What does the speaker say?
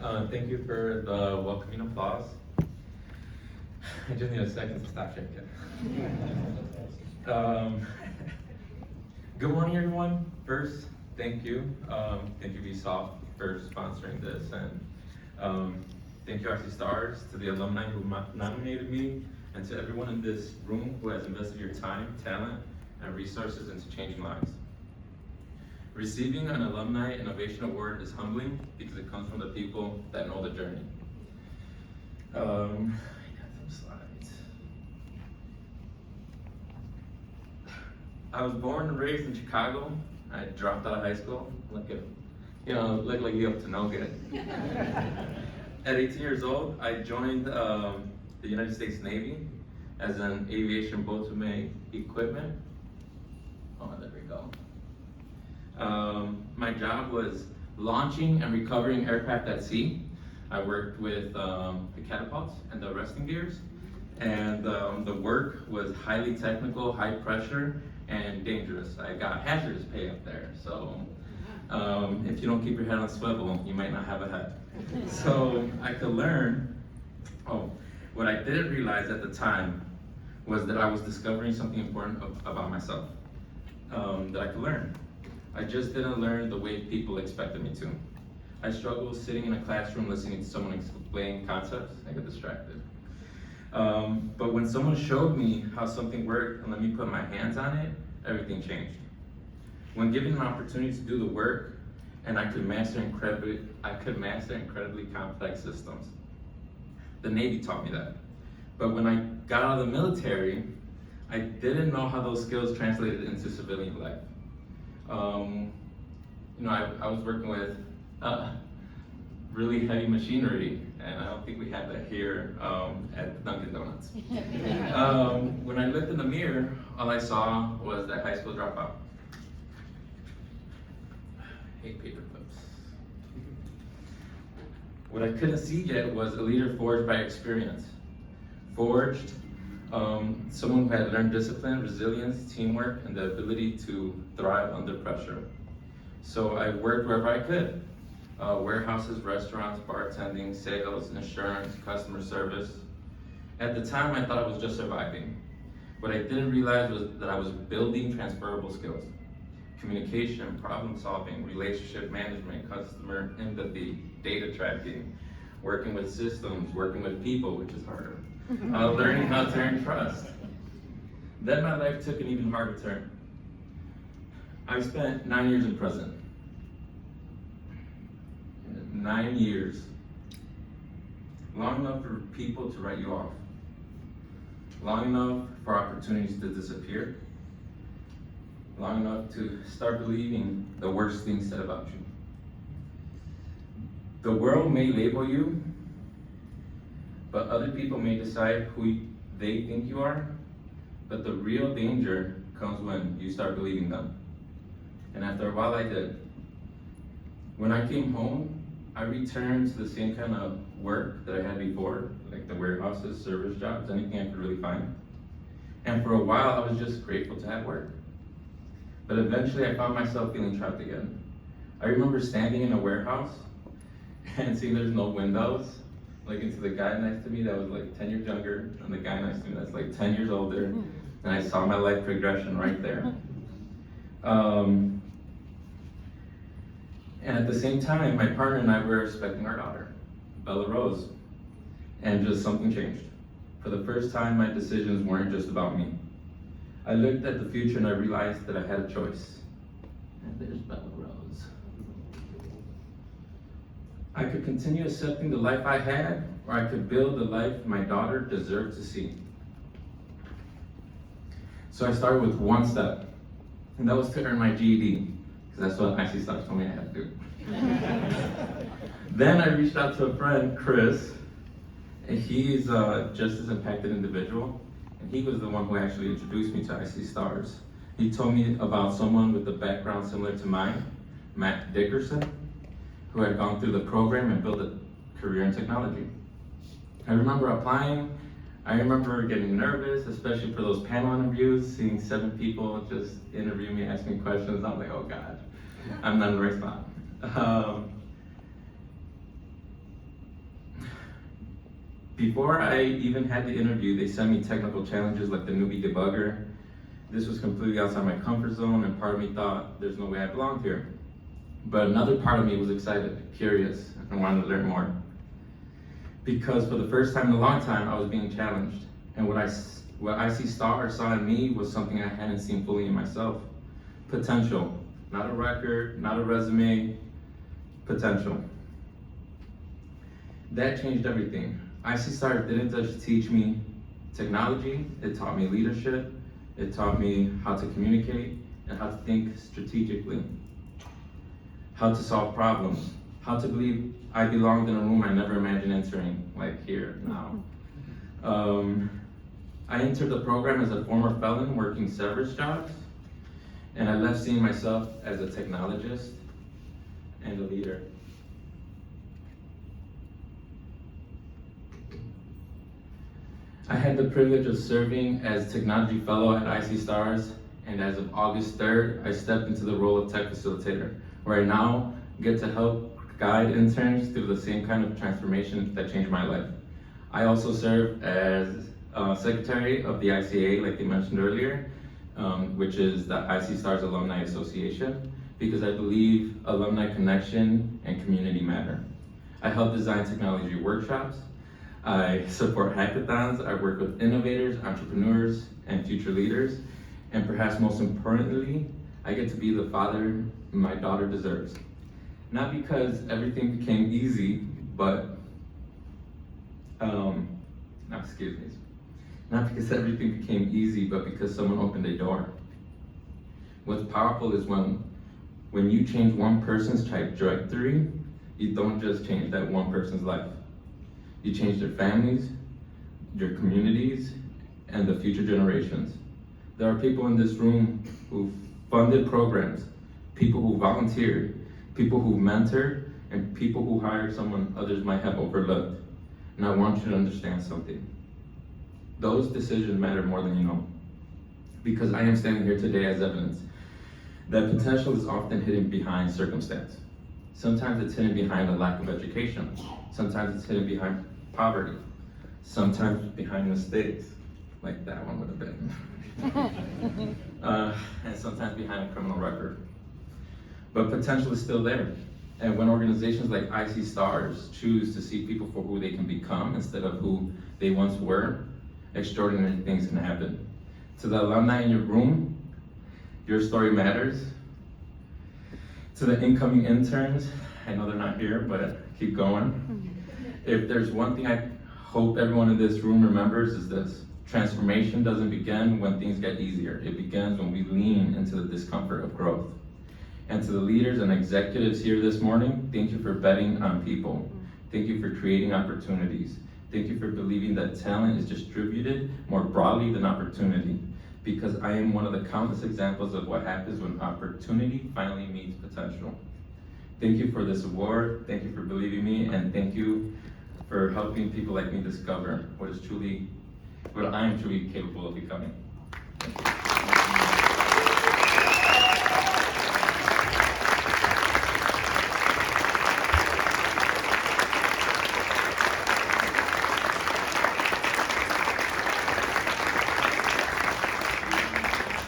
Thank you for the welcoming applause. I just need a second to stop shaking. Good morning, everyone. First, thank you. Thank you, i.c.stars, for sponsoring this, and thank you, i.c.stars, to the alumni who nominated me, and to everyone in this room who has invested your time, talent, and resources into changing lives. Receiving an Alumni Innovation Award is humbling because it comes from the people that know the journey. I got some slides. I was born and raised in Chicago. I dropped out of high school. Look like you up to no good. At 18 years old, I joined the United States Navy as an aviation boatswain equipment. Oh, there we go. My job was launching and recovering aircraft at sea. I worked with the catapults and the arresting gears, and the work was highly technical, high pressure, and dangerous. I got hazardous pay up there, so if you don't keep your head on swivel, you might not have a head. So I could learn. What I didn't realize at the time was that I was discovering something important about myself that I could learn. I just didn't learn the way people expected me to. I struggled sitting in a classroom listening to someone explain concepts. I get distracted. But when someone showed me how something worked and let me put my hands on it, everything changed. When given an opportunity to do the work, and I could master incredibly complex systems. The Navy taught me that. But when I got out of the military, I didn't know how those skills translated into civilian life. I was working with really heavy machinery, and I don't think we have that here at Dunkin' Donuts. When I looked in the mirror, all I saw was that high school dropout. I hate paper clips. What I couldn't see yet was a leader forged by experience. Someone who had learned discipline, resilience, teamwork, and the ability to thrive under pressure. So I worked wherever I could. Warehouses, restaurants, bartending, sales, insurance, customer service. At the time, I thought I was just surviving. What I didn't realize was that I was building transferable skills. Communication, problem solving, relationship management, customer empathy, data tracking, working with systems, working with people, which is harder. Learning how to earn trust. Then my life took an even harder turn. I spent 9 years in prison. 9 years. Long enough for people to write you off. Long enough for opportunities to disappear. Long enough to start believing the worst things said about you. The world may label you, but other people may decide who they think you are, but the real danger comes when you start believing them. And after a while, I did. When I came home, I returned to the same kind of work that I had before, like the warehouses, service jobs, anything I could really find. And for a while, I was just grateful to have work. But eventually, I found myself feeling trapped again. I remember standing in a warehouse and seeing there's no windows, looking to the guy next to me that was like 10 years younger, and the guy next to me that's like 10 years older, and I saw my life progression right there. And at the same time, my partner and I were expecting our daughter, Bella Rose, and just something changed. For the first time, my decisions weren't just about me. I looked at the future and I realized that I had a choice. And there's Bella Rose. I could continue accepting the life I had, or I could build the life my daughter deserved to see. So I started with one step, and that was to earn my GED, because that's what i.c.stars told me I had to do. Then I reached out to a friend, Chris, and he's just as impacted individual, and he was the one who actually introduced me to i.c.stars. He told me about someone with a background similar to mine, Matt Dickerson, who had gone through the program and built a career in technology. I remember applying. I remember getting nervous, especially for those panel interviews, seeing 7 people just interview me, ask me questions. I'm like, oh God, I'm not in the right spot. Before I even had the interview, they sent me technical challenges like the newbie debugger. This was completely outside my comfort zone, and part of me thought there's no way I belonged here. But another part of me was excited, curious, and wanted to learn more. Because for the first time in a long time, I was being challenged. And what i.c.stars saw in me was something I hadn't seen fully in myself. Potential, not a record, not a resume, potential. That changed everything. i.c.stars didn't just teach me technology, it taught me leadership, it taught me how to communicate and how to think strategically, how to solve problems, how to believe I belonged in a room I never imagined entering, like here now. I entered the program as a former felon working service jobs, and I left seeing myself as a technologist and a leader. I had the privilege of serving as technology fellow at i.c.stars, and as of August 3rd, I stepped into the role of tech facilitator, where I now get to help guide interns through the same kind of transformation that changed my life. I also serve as secretary of the ICA, like they mentioned earlier, which is the i.c.stars Alumni Association, because I believe alumni connection and community matter. I help design technology workshops, I support hackathons, I work with innovators, entrepreneurs, and future leaders, and perhaps most importantly, I get to be the father my daughter deserves. Not because everything became easy, but, not because everything became easy, but because someone opened a door. What's powerful is when you change one person's trajectory, you don't just change that one person's life. You change their families, your communities, and the future generations. There are people in this room who funded programs, people who volunteered, people who mentored, and people who hired someone others might have overlooked. And I want you to understand something. Those decisions matter more than you know. Because I am standing here today as evidence that potential is often hidden behind circumstance. Sometimes it's hidden behind a lack of education. Sometimes it's hidden behind poverty. Sometimes behind mistakes, like that one would have been. And sometimes behind a criminal record. But potential is still there. And when organizations like i.c.stars choose to see people for who they can become instead of who they once were, extraordinary things can happen. To the alumni in your room, your story matters. To the incoming interns, I know they're not here, but keep going. If there's one thing I hope everyone in this room remembers is this: transformation doesn't begin when things get easier. It begins when we lean into the discomfort of growth. And to the leaders and executives here this morning, thank you for betting on people. Thank you for creating opportunities. Thank you for believing that talent is distributed more broadly than opportunity. Because I am one of the countless examples of what happens when opportunity finally meets potential. Thank you for this award, thank you for believing me, and thank you for helping people like me discover what I am truly capable of becoming. Thank you.